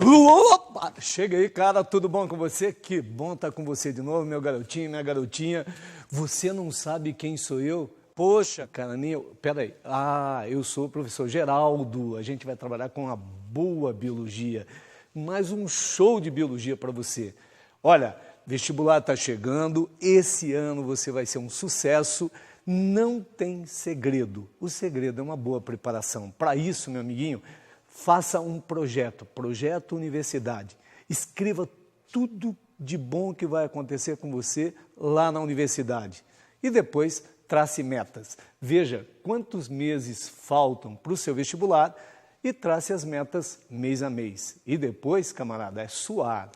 Opa! Chega aí, cara, tudo bom com você? Que bom estar com você de novo, meu garotinho, minha garotinha. Você não sabe quem sou eu? Poxa, cara, peraí. Eu sou o professor Geraldo. A gente vai trabalhar com a boa biologia. Mais um show de biologia para você. Olha, vestibular está chegando. Esse ano você vai ser um sucesso. Não tem segredo. O segredo é uma boa preparação. Para isso, meu amiguinho, faça um projeto universidade. Escreva tudo de bom que vai acontecer com você lá na universidade. E depois trace metas. Veja quantos meses faltam para o seu vestibular e trace as metas mês a mês. E depois, camarada, é suar.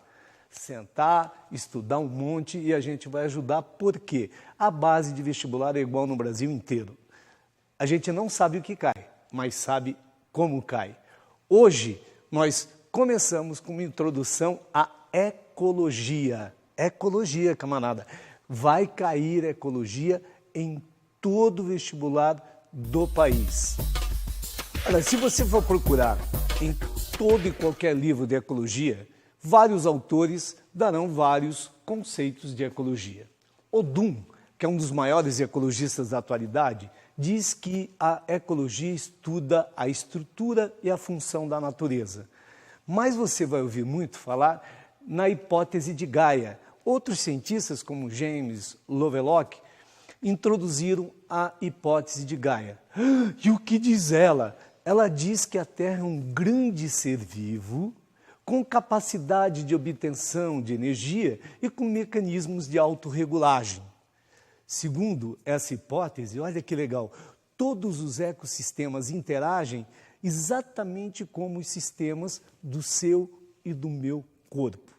Sentar, estudar um monte e a gente vai ajudar. Por quê? A base de vestibular é igual no Brasil inteiro. A gente não sabe o que cai, mas sabe como cai. Hoje, nós começamos com uma introdução à ecologia. Ecologia, camarada. Vai cair ecologia em todo o vestibular do país. Olha, se você for procurar em todo e qualquer livro de ecologia, vários autores darão vários conceitos de ecologia. Odum, que é um dos maiores ecologistas da atualidade, diz que a ecologia estuda a estrutura e a função da natureza. Mas você vai ouvir muito falar na hipótese de Gaia. Outros cientistas, como James Lovelock, introduziram a hipótese de Gaia. E o que diz ela? Ela diz que a Terra é um grande ser vivo, com capacidade de obtenção de energia e com mecanismos de autorregulagem. Segundo essa hipótese, olha que legal, todos os ecossistemas interagem exatamente como os sistemas do seu e do meu corpo.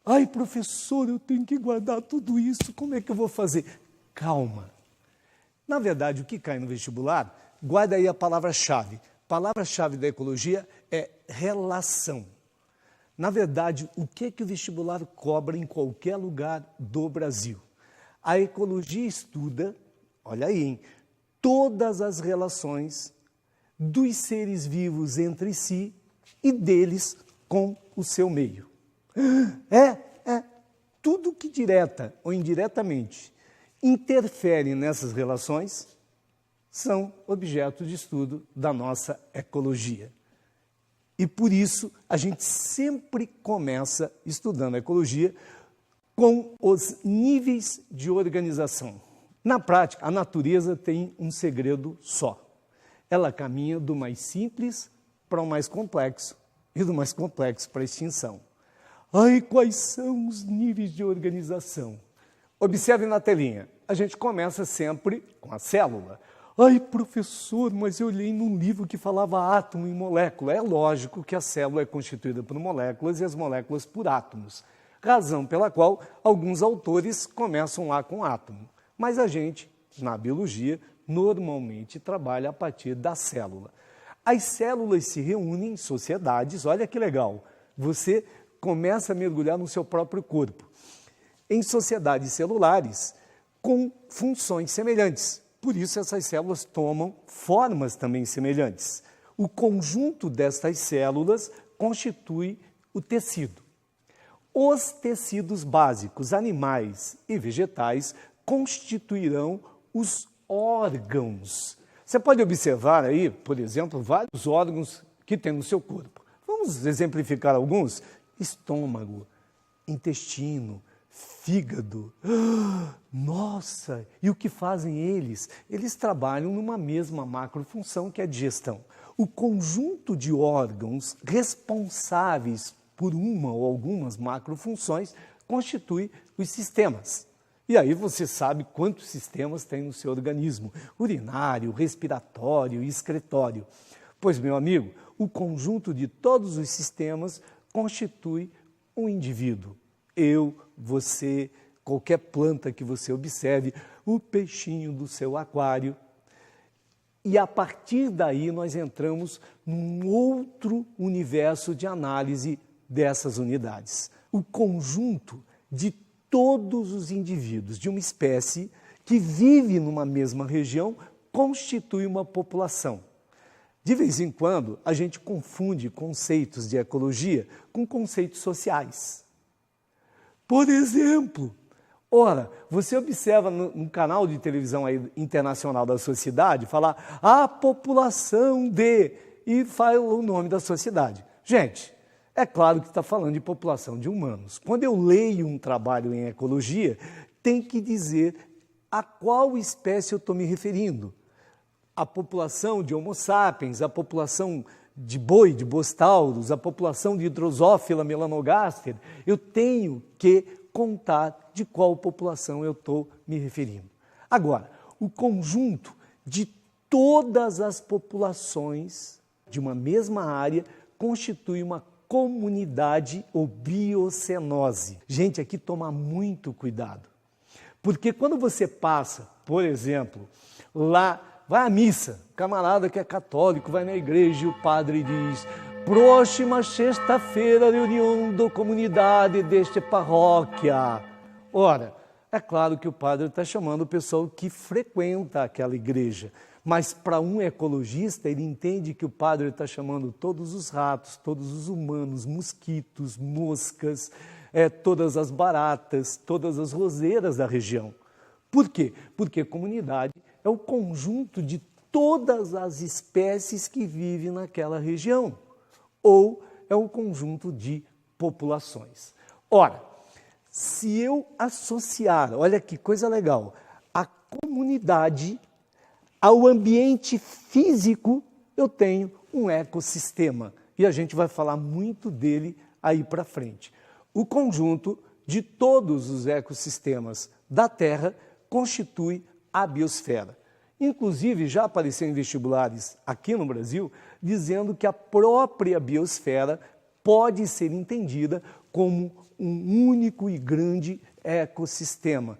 Ai, professor, eu tenho que guardar tudo isso, como é que eu vou fazer? Calma. Na verdade, o que cai no vestibular, guarda aí a palavra-chave. A palavra-chave da ecologia é relação. Na verdade, o que o vestibular cobra em qualquer lugar do Brasil? A ecologia estuda, olha aí, hein, todas as relações dos seres vivos entre si e deles com o seu meio. Tudo que direta ou indiretamente interfere nessas relações são objeto de estudo da nossa ecologia. E por isso a gente sempre começa estudando a ecologia com os níveis de organização. Na prática, a natureza tem um segredo só. Ela caminha do mais simples para o mais complexo e do mais complexo para a extinção. Ai, quais são os níveis de organização? Observe na telinha. A gente começa sempre com a célula. Ai, professor, mas eu li num livro que falava átomo e molécula. É lógico que a célula é constituída por moléculas e as moléculas por átomos. Razão pela qual alguns autores começam lá com átomo. Mas a gente, na biologia, normalmente trabalha a partir da célula. As células se reúnem em sociedades, olha que legal. Você começa a mergulhar no seu próprio corpo. Em sociedades celulares com funções semelhantes. Por isso, essas células tomam formas também semelhantes. O conjunto destas células constitui o tecido. Os tecidos básicos, animais e vegetais, constituirão os órgãos. Você pode observar aí, por exemplo, vários órgãos que tem no seu corpo. Vamos exemplificar alguns? Estômago, intestino, fígado. Nossa! E o que fazem eles? Eles trabalham numa mesma macrofunção que é a digestão. O conjunto de órgãos responsáveis por uma ou algumas macrofunções constitui os sistemas. E aí você sabe quantos sistemas tem no seu organismo: urinário, respiratório e excretório. Pois, meu amigo, o conjunto de todos os sistemas constitui um indivíduo. Eu, você, qualquer planta que você observe, o peixinho do seu aquário. E a partir daí nós entramos num outro universo de análise dessas unidades. O conjunto de todos os indivíduos de uma espécie que vive numa mesma região constitui uma população. De vez em quando, a gente confunde conceitos de ecologia com conceitos sociais. Por exemplo, ora, você observa no canal de televisão aí internacional da sociedade falar a população de... e fala o nome da sociedade. Gente, é claro que está falando de população de humanos. Quando eu leio um trabalho em ecologia, tem que dizer a qual espécie eu estou me referindo. A população de Homo sapiens, a população de boi, de bostaurus, a população de Drosophila melanogaster, eu tenho que contar de qual população eu estou me referindo. Agora, o conjunto de todas as populações de uma mesma área constitui uma comunidade ou biocenose. Gente, aqui toma muito cuidado, porque quando você passa, por exemplo, lá, vai à missa, camarada que é católico, vai na igreja e o padre diz: próxima sexta-feira, reunião da comunidade desta paróquia. Ora, é claro que o padre está chamando o pessoal que frequenta aquela igreja, mas para um ecologista, ele entende que o padre está chamando todos os ratos, todos os humanos, mosquitos, moscas, todas as baratas, todas as roseiras da região. Por quê? Porque comunidade é o conjunto de todas as espécies que vivem naquela região, ou é um conjunto de populações. Ora, se eu associar, olha que coisa legal, a comunidade ao ambiente físico, eu tenho um ecossistema, e a gente vai falar muito dele aí para frente. O conjunto de todos os ecossistemas da Terra constitui a biosfera. Inclusive, já apareceu em vestibulares aqui no Brasil, dizendo que a própria biosfera pode ser entendida como um único e grande ecossistema.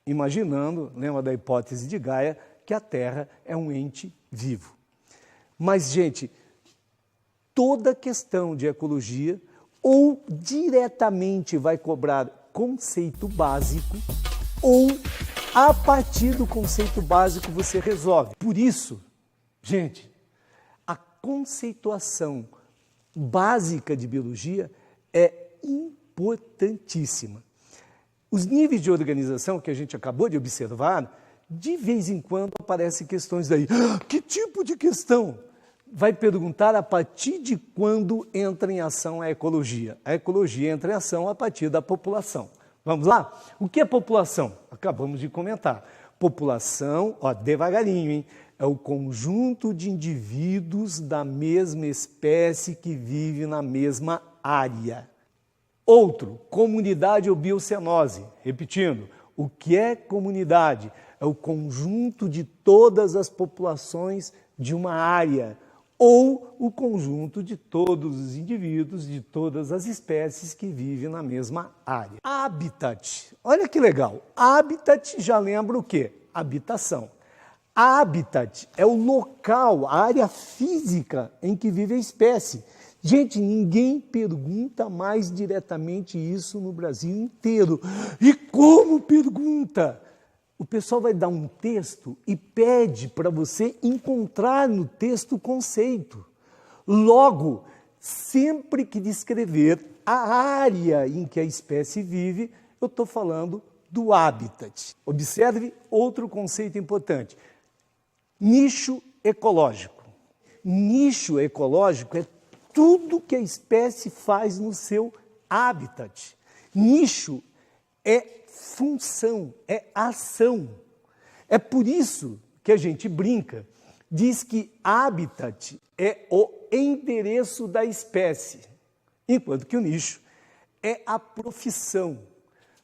Imaginando, lembra da hipótese de Gaia, que a Terra é um ente vivo. Mas, gente, toda questão de ecologia ou diretamente vai cobrar conceito básico ou a partir do conceito básico você resolve. Por isso, gente, a conceituação básica de biologia é importantíssima. Os níveis de organização que a gente acabou de observar, de vez em quando aparecem questões daí. Que tipo de questão? Vai perguntar a partir de quando entra em ação a ecologia. A ecologia entra em ação a partir da população. Vamos lá? O que é população? Acabamos de comentar. População, ó, devagarinho, hein? É o conjunto de indivíduos da mesma espécie que vive na mesma área. Outro, comunidade ou biocenose. Repetindo, o que é comunidade? É o conjunto de todas as populações de uma área, ou o conjunto de todos os indivíduos, de todas as espécies que vivem na mesma área. Habitat, olha que legal, habitat já lembra o quê? Habitação. Habitat é o local, a área física em que vive a espécie. Gente, ninguém pergunta mais diretamente isso no Brasil inteiro. E como pergunta? O pessoal vai dar um texto e pede para você encontrar no texto o conceito. Logo, sempre que descrever a área em que a espécie vive, eu estou falando do habitat. Observe outro conceito importante. Nicho ecológico. Nicho ecológico é tudo que a espécie faz no seu habitat. Nicho é função, é ação. É por isso que a gente brinca, diz que habitat é o endereço da espécie, enquanto que o nicho é a profissão.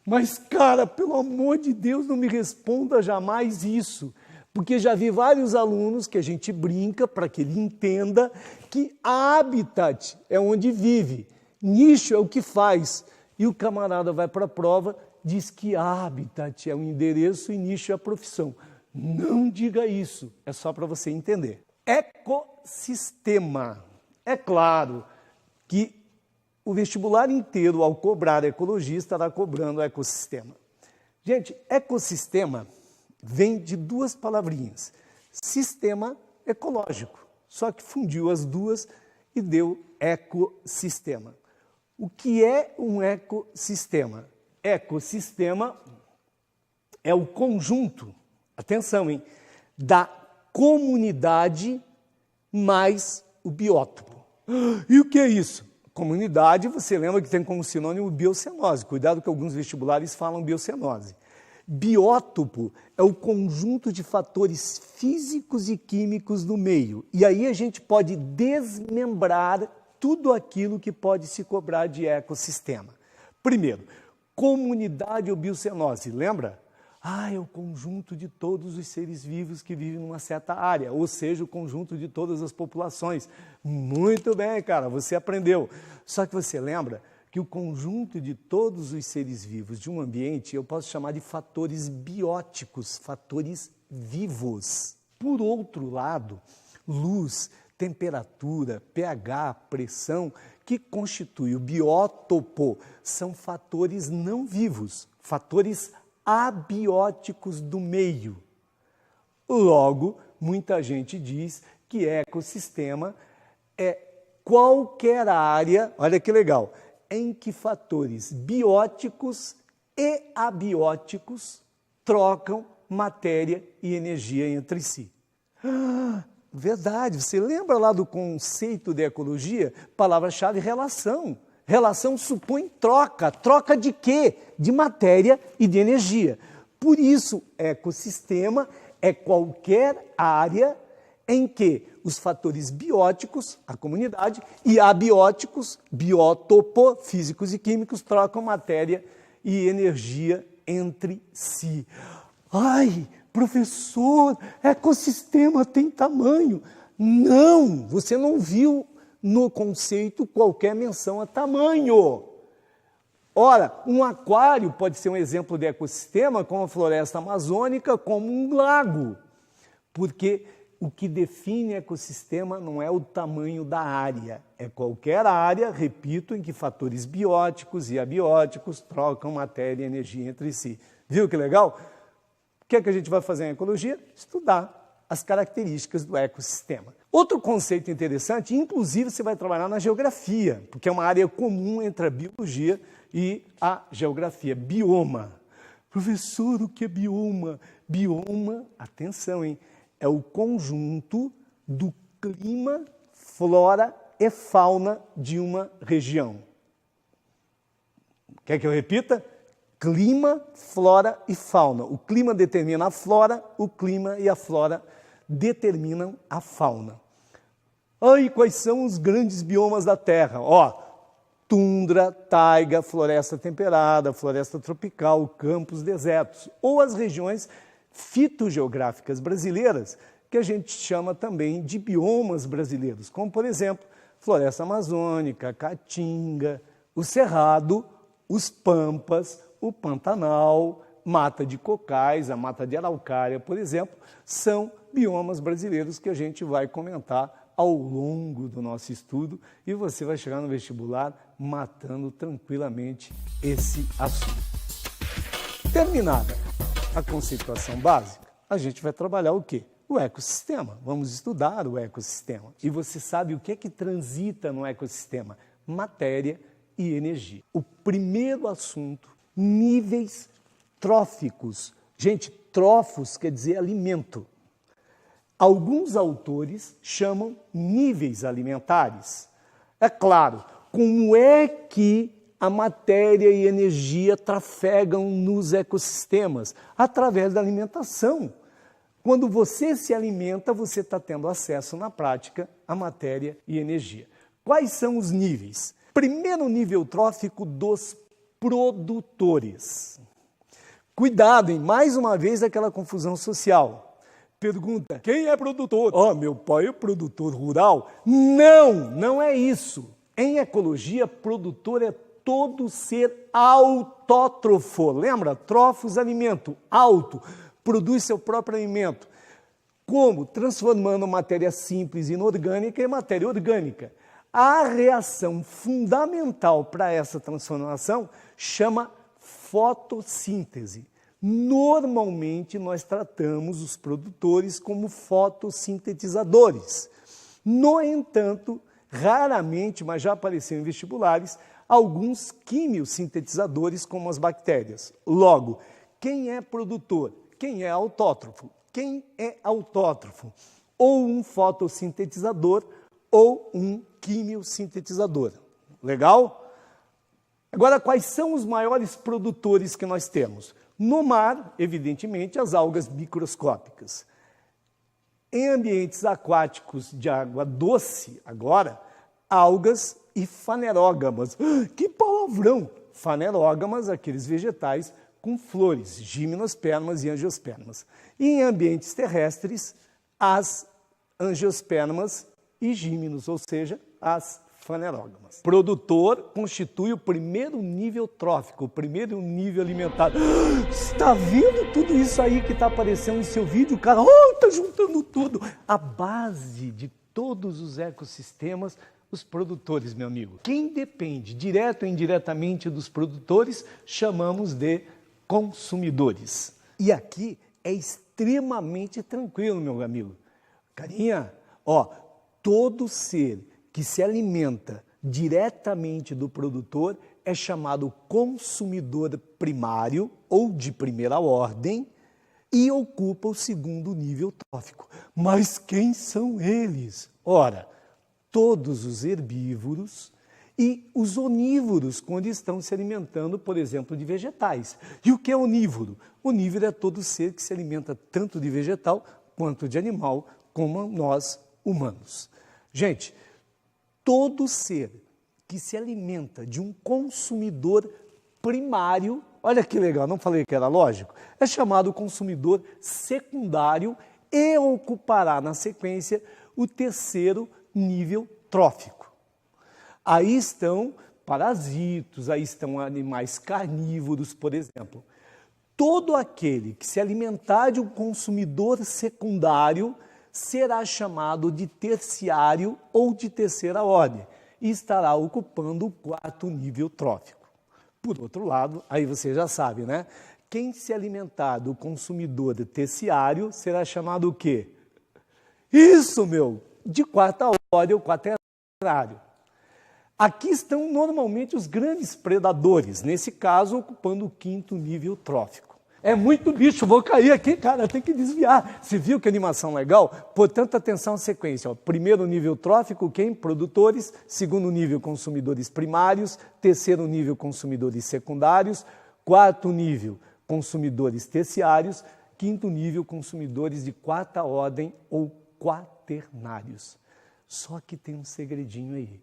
Mas, cara, pelo amor de Deus, não me responda jamais isso, porque já vi vários alunos que a gente brinca para que ele entenda que habitat é onde vive, nicho é o que faz, e o camarada vai para a prova, diz que habitat é o endereço e nicho é a profissão. Não diga isso, é só para você entender. Ecossistema. É claro que o vestibular inteiro, ao cobrar ecologia, estará cobrando ecossistema. Gente, ecossistema vem de duas palavrinhas. Sistema ecológico. só que fundiu as duas e deu ecossistema. O que é um ecossistema? Ecossistema é o conjunto, atenção, hein, da comunidade mais o biótopo. E o que é isso? Comunidade, você lembra que tem como sinônimo biocenose. Cuidado que alguns vestibulares falam biocenose. Biótopo é o conjunto de fatores físicos e químicos do meio. E aí a gente pode desmembrar tudo aquilo que pode se cobrar de ecossistema. Primeiro, comunidade ou biocenose, lembra? É o conjunto de todos os seres vivos que vivem numa certa área, ou seja, o conjunto de todas as populações. Muito bem, cara, você aprendeu. Só que você lembra que o conjunto de todos os seres vivos de um ambiente eu posso chamar de fatores bióticos, fatores vivos. Por outro lado, luz, temperatura, pH, pressão, que constitui o biótopo, são fatores não vivos, fatores abióticos do meio. Logo, muita gente diz que ecossistema é qualquer área, olha que legal, em que fatores bióticos e abióticos trocam matéria e energia entre si. Verdade, você lembra lá do conceito de ecologia? Palavra-chave, relação. Relação supõe troca. Troca de quê? De matéria e de energia. Por isso, ecossistema é qualquer área em que os fatores bióticos, a comunidade, e abióticos, biótopo, físicos e químicos, trocam matéria e energia entre si. Ai, professor, ecossistema tem tamanho. Não, você não viu no conceito qualquer menção a tamanho. Ora, um aquário pode ser um exemplo de ecossistema, como a floresta amazônica, como um lago. Porque o que define ecossistema não é o tamanho da área, é qualquer área, repito, em que fatores bióticos e abióticos trocam matéria e energia entre si. Viu que legal? O que é que a gente vai fazer em ecologia? Estudar as características do ecossistema. Outro conceito interessante, inclusive você vai trabalhar na geografia, porque é uma área comum entre a biologia e a geografia. Bioma. Professor, o que é bioma? Bioma, atenção, hein? É o conjunto do clima, flora e fauna de uma região. Quer que eu repita? Clima, flora e fauna. O clima determina a flora, o clima e a flora determinam a fauna. E quais são os grandes biomas da Terra? Tundra, taiga, floresta temperada, floresta tropical, campos, desertos. Ou as regiões fitogeográficas brasileiras, que a gente chama também de biomas brasileiros, como, por exemplo, floresta amazônica, caatinga, o cerrado, os pampas, o Pantanal, mata de cocais, a mata de araucária, por exemplo, são biomas brasileiros que a gente vai comentar ao longo do nosso estudo e você vai chegar no vestibular matando tranquilamente esse assunto. Terminada a conceituação básica, a gente vai trabalhar o quê? O ecossistema. Vamos estudar o ecossistema. E você sabe o que é que transita no ecossistema? Matéria e energia. O primeiro assunto, níveis tróficos. Gente, trófos quer dizer alimento. Alguns autores chamam níveis alimentares. É claro, como é que a matéria e energia trafegam nos ecossistemas? Através da alimentação. Quando você se alimenta, você está tendo acesso na prática à matéria e energia. Quais são os níveis? Primeiro nível trófico dos produtores. Cuidado, hein? Mais uma vez aquela confusão social. Pergunta, quem é produtor? Meu pai é produtor rural? Não, não é isso. Em ecologia, produtor é todo ser autótrofo. Lembra? Trófos, alimento. Auto, produz seu próprio alimento. Como? Transformando matéria simples inorgânica em matéria orgânica. A reação fundamental para essa transformação chama fotossíntese. Normalmente, nós tratamos os produtores como fotossintetizadores. No entanto, raramente, mas já apareceu em vestibulares, alguns quimiosintetizadores como as bactérias. Logo, quem é produtor? Quem é autótrofo? Quem é autótrofo? Ou um fotossintetizador ou um quimiosintetizador. Legal? Agora, quais são os maiores produtores que nós temos? No mar, evidentemente, as algas microscópicas. Em ambientes aquáticos de água doce, agora, algas e fanerógamas. Que palavrão! Fanerógamas, aqueles vegetais com flores, gimnospermas e angiospermas. E em ambientes terrestres, as angiospermas e gímenos, ou seja, as fanerógamas. Produtor constitui o primeiro nível trófico, o primeiro nível alimentar. Está vendo tudo isso aí que está aparecendo no seu vídeo, cara? Está juntando tudo. A base de todos os ecossistemas, os produtores, meu amigo. Quem depende, direto ou indiretamente, dos produtores, chamamos de consumidores. E aqui é extremamente tranquilo, meu amigo. Carinha, todo ser que se alimenta diretamente do produtor é chamado consumidor primário ou de primeira ordem e ocupa o segundo nível trófico. Mas quem são eles? Ora, todos os herbívoros e os onívoros, quando estão se alimentando, por exemplo, de vegetais. E o que é onívoro? Onívoro é todo ser que se alimenta tanto de vegetal quanto de animal, como nós humanos. Gente, todo ser que se alimenta de um consumidor primário, olha que legal, não falei que era lógico, é chamado consumidor secundário e ocupará na sequência o terceiro nível trófico. Aí estão parasitos, aí estão animais carnívoros, por exemplo. Todo aquele que se alimentar de um consumidor secundário será chamado de terciário ou de terceira ordem e estará ocupando o quarto nível trófico. Por outro lado, aí você já sabe, né? Quem se alimentar do consumidor terciário será chamado o quê? Isso, meu! De quarta ordem ou quaternário. Aqui estão normalmente os grandes predadores, nesse caso ocupando o quinto nível trófico. É muito bicho, vou cair aqui, cara, tem que desviar. Você viu que animação legal? Portanto, atenção à sequência. Primeiro nível trófico, quem? Produtores. Segundo nível, consumidores primários. Terceiro nível, consumidores secundários. Quarto nível, consumidores terciários. Quinto nível, consumidores de quarta ordem ou quaternários. Só que tem um segredinho aí.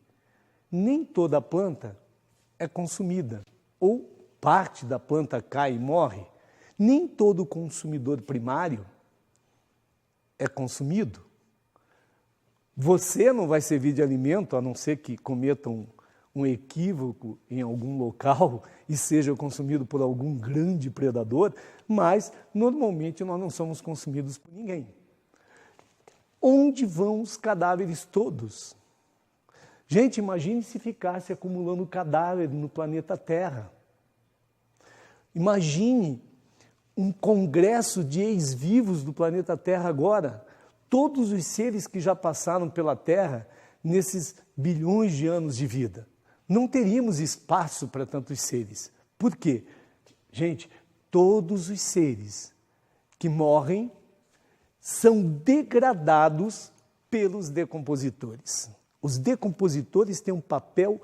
Nem toda planta é consumida, ou parte da planta cai e morre. Nem todo consumidor primário é consumido. Você não vai servir de alimento, a não ser que cometa um equívoco em algum local e seja consumido por algum grande predador, mas normalmente nós não somos consumidos por ninguém. Onde vão os cadáveres todos? Gente, imagine se ficasse acumulando cadáver no planeta Terra. Imagine um congresso de ex-vivos do planeta Terra agora. Todos os seres que já passaram pela Terra nesses bilhões de anos de vida. Não teríamos espaço para tantos seres. Por quê? Gente, todos os seres que morrem são degradados pelos decompositores. Os decompositores têm um papel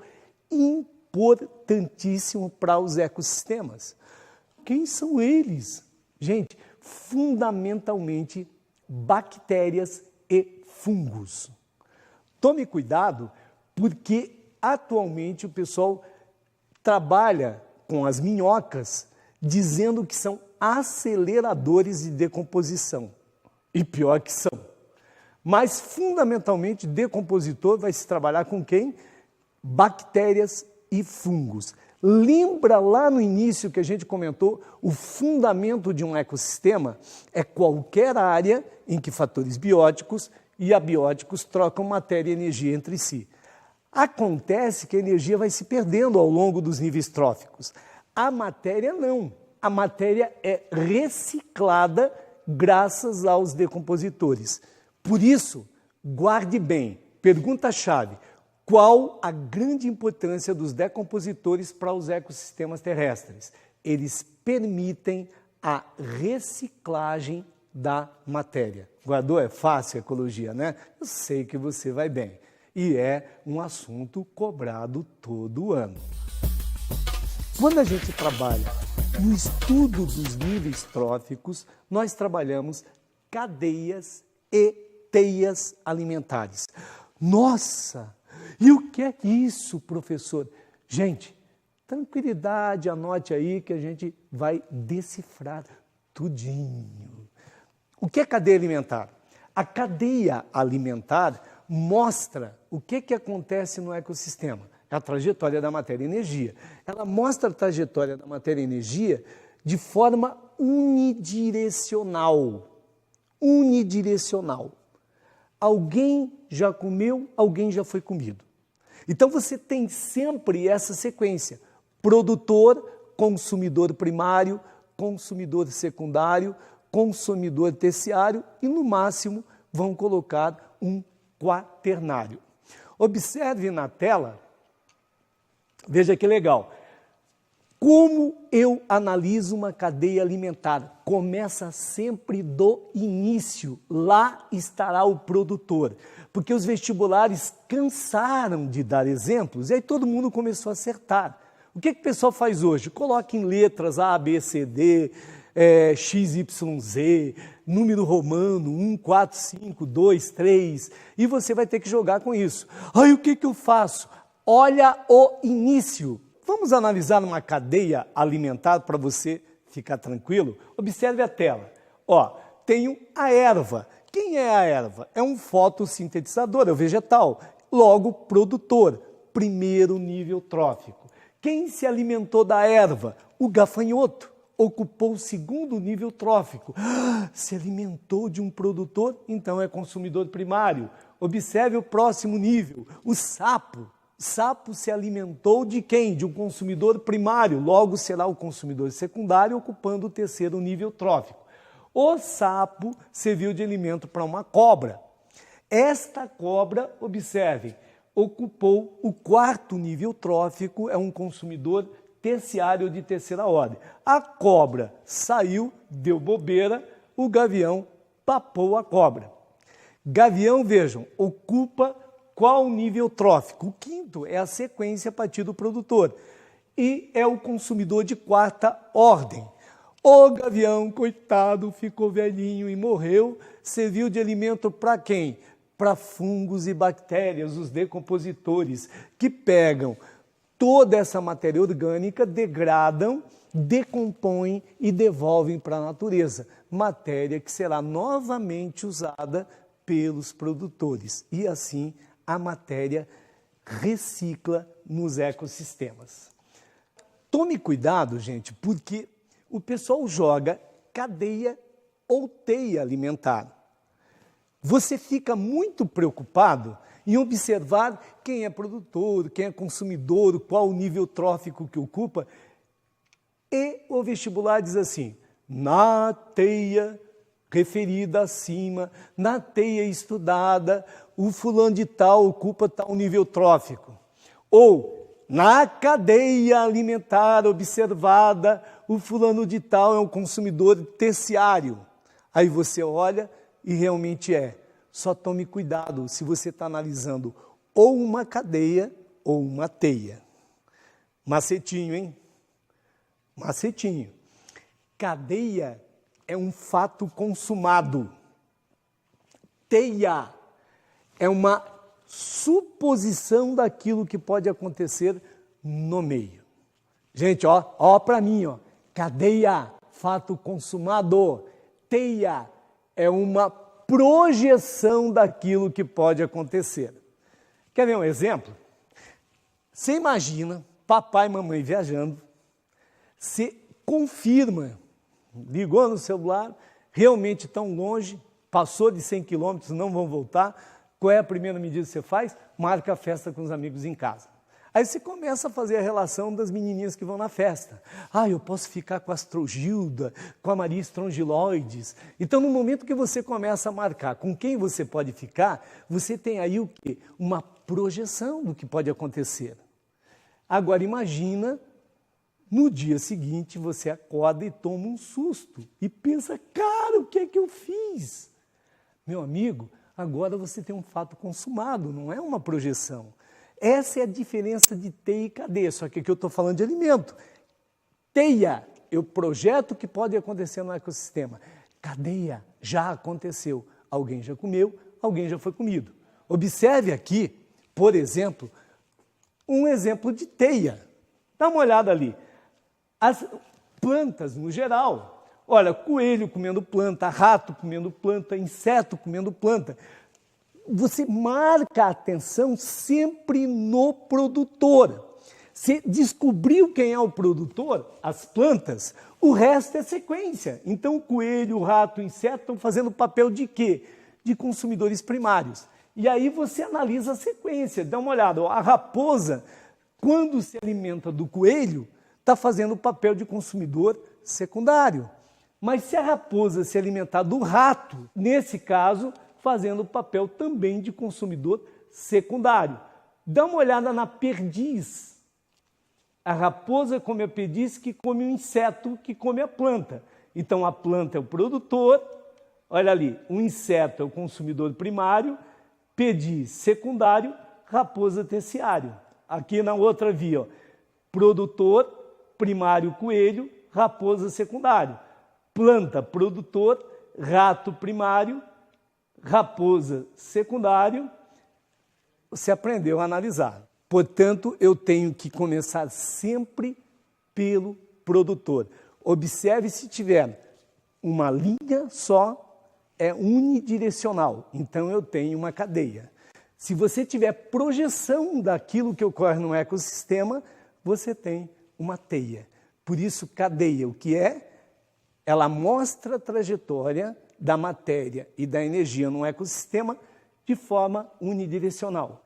importantíssimo para os ecossistemas. Quem são eles? Gente, fundamentalmente bactérias e fungos. Tome cuidado, porque atualmente o pessoal trabalha com as minhocas dizendo que são aceleradores de decomposição. E pior que são. Mas, fundamentalmente, decompositor vai se trabalhar com quem? Bactérias e fungos. Lembra lá no início que a gente comentou, o fundamento de um ecossistema é qualquer área em que fatores bióticos e abióticos trocam matéria e energia entre si. Acontece que a energia vai se perdendo ao longo dos níveis tróficos. A matéria não. A matéria é reciclada graças aos decompositores. Por isso, guarde bem, pergunta-chave. Qual a grande importância dos decompositores para os ecossistemas terrestres? Eles permitem a reciclagem da matéria. Guardou? É fácil a ecologia, né? Eu sei que você vai bem. E é um assunto cobrado todo ano. Quando a gente trabalha no estudo dos níveis tróficos, nós trabalhamos cadeias e teias alimentares. Nossa! E o que é isso, professor? Gente, tranquilidade, anote aí que a gente vai decifrar tudinho. O que é cadeia alimentar? A cadeia alimentar mostra o que acontece no ecossistema. É a trajetória da matéria e energia. Ela mostra a trajetória da matéria e energia de forma unidirecional. Unidirecional. Alguém já comeu, alguém já foi comido. Então você tem sempre essa sequência. Produtor, consumidor primário, consumidor secundário, consumidor terciário e, no máximo, vão colocar um quaternário. Observe na tela, veja que legal. Como eu analiso uma cadeia alimentar? Começa sempre do início, lá estará o produtor. Porque os vestibulares cansaram de dar exemplos e aí todo mundo começou a acertar. O que o pessoal faz hoje? Coloca em letras A, B, C, D, X, Y, Z, número romano, 1, 4, 5, 2, 3, e você vai ter que jogar com isso. Aí o que eu faço? Olha o início. Vamos analisar uma cadeia alimentar para você ficar tranquilo? Observe a tela. Ó, tenho a erva. Quem é a erva? É um fotossintetizador, é o vegetal, logo produtor, primeiro nível trófico. Quem se alimentou da erva? O gafanhoto, ocupou o segundo nível trófico. Se alimentou de um produtor, então é consumidor primário. Observe o próximo nível, o sapo. Sapo se alimentou de quem? De um consumidor primário, logo será o consumidor secundário, ocupando o terceiro nível trófico. O sapo serviu de alimento para uma cobra. Esta cobra, observe, ocupou o quarto nível trófico, é um consumidor terciário de terceira ordem. A cobra saiu, deu bobeira, o gavião papou a cobra. Gavião, vejam, ocupa qual nível trófico? O quinto é a sequência a partir do produtor e é o consumidor de quarta ordem. O gavião, coitado, ficou velhinho e morreu, serviu de alimento para quem? Para fungos e bactérias, os decompositores, que pegam toda essa matéria orgânica, degradam, decompõem e devolvem para a natureza. Matéria que será novamente usada pelos produtores. E assim a matéria recicla nos ecossistemas. Tome cuidado, gente, porque o pessoal joga cadeia ou teia alimentar. Você fica muito preocupado em observar quem é produtor, quem é consumidor, qual o nível trófico que ocupa. E o vestibular diz assim, na teia referida acima, na teia estudada, o fulano de tal ocupa tal nível trófico. Ou, na cadeia alimentar observada, o fulano de tal é um consumidor terciário. Aí você olha e realmente é. Só tome cuidado se você está analisando ou uma cadeia ou uma teia. Macetinho, hein? Macetinho. Cadeia é um fato consumado. Teia é uma suposição daquilo que pode acontecer no meio. Gente, ó para mim, ó. Cadeia, fato consumado. Teia é uma projeção daquilo que pode acontecer. Quer ver um exemplo? Você imagina papai e mamãe viajando, você confirma, ligou no celular, realmente tão longe, passou de 100 quilômetros, não vão voltar. Qual é a primeira medida que você faz? Marca a festa com os amigos em casa. Aí você começa a fazer a relação das menininhas que vão na festa. Ah, eu posso ficar com a Astrogilda, com a Maria Strongyloides. Então, no momento que você começa a marcar com quem você pode ficar, você tem aí o quê? Uma projeção do que pode acontecer. Agora, imagina, no dia seguinte, você acorda e toma um susto. E pensa, cara, o que é que eu fiz? Meu amigo, agora você tem um fato consumado, não é uma projeção. Essa é a diferença de teia e cadeia, só que aqui eu estou falando de alimento. Teia, eu projeto o que pode acontecer no ecossistema. Cadeia, já aconteceu. Alguém já comeu, alguém já foi comido. Observe aqui, por exemplo, um exemplo de teia. Dá uma olhada ali. As plantas, no geral, olha, coelho comendo planta, rato comendo planta, inseto comendo planta. Você marca a atenção sempre no produtor. Você descobriu quem é o produtor, as plantas, o resto é sequência. Então, o coelho, o rato, o inseto estão fazendo papel de quê? De consumidores primários. E aí você analisa a sequência, dá uma olhada. A raposa, quando se alimenta do coelho, está fazendo o papel de consumidor secundário. Mas se a raposa se alimentar do rato, nesse caso, fazendo o papel também de consumidor secundário. Dá uma olhada na perdiz. A raposa come a perdiz que come o inseto que come a planta. Então, a planta é o produtor, olha ali, o inseto é o consumidor primário, perdiz secundário, raposa terciário. Aqui na outra via, ó, produtor, primário coelho, raposa secundário. Planta, produtor, rato primário, raposa secundário, você aprendeu a analisar. Portanto, eu tenho que começar sempre pelo produtor. Observe se tiver uma linha só, é unidirecional. Então, eu tenho uma cadeia. Se você tiver projeção daquilo que ocorre no ecossistema, você tem uma teia. Por isso, cadeia, o que é? Ela mostra a trajetória da matéria e da energia no ecossistema de forma unidirecional.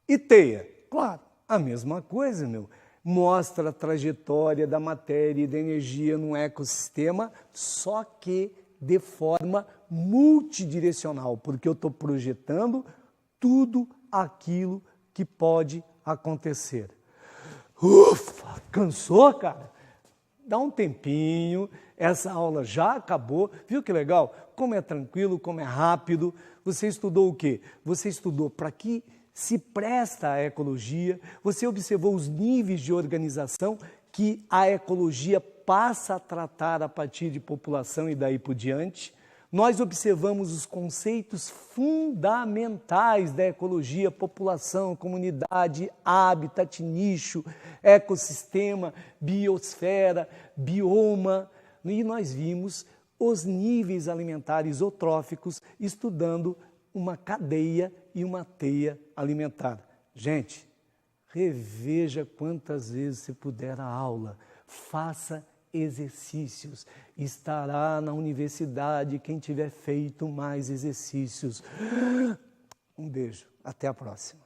E teia? Claro, a mesma coisa, mostra a trajetória da matéria e da energia no ecossistema, só que de forma multidirecional, porque eu estou projetando tudo aquilo que pode acontecer. Ufa, cansou, cara? Dá um tempinho, essa aula já acabou, viu que legal? Como é tranquilo, como é rápido. Você estudou o quê? Você estudou para que se presta a ecologia, você observou os níveis de organização que a ecologia passa a tratar a partir de população e daí por diante. Nós observamos os conceitos fundamentais da ecologia, população, comunidade, habitat, nicho, ecossistema, biosfera, bioma. E nós vimos os níveis alimentares eutróficos estudando uma cadeia e uma teia alimentar. Gente, reveja quantas vezes você puder a aula, faça exercícios. Estará na universidade quem tiver feito mais exercícios. Um beijo, até a próxima.